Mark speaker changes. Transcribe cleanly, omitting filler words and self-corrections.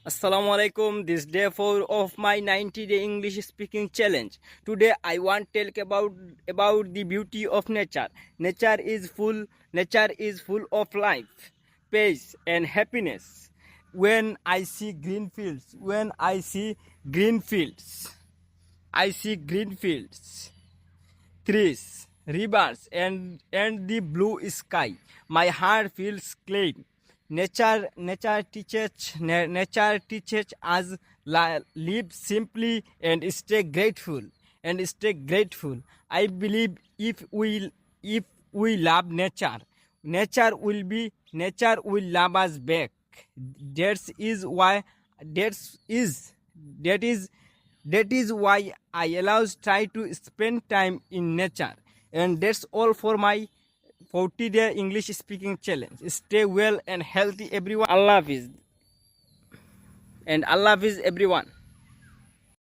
Speaker 1: Assalamu alaikum. This day 4 of my 90-day English speaking challenge. Today I want to talk about the beauty of nature. Nature is full of life, peace and happiness. When I see green fields, I see green fields, trees, rivers, and the blue sky. My heart feels clean. Nature teaches us live simply and stay grateful. I believe if we love nature, nature will love us back. That is why that is that is that is why I allows try to spend time in nature. And that's all for my 40-day English speaking challenge. Stay well and healthy everyone. Allah Hafiz. And Allah Hafiz everyone.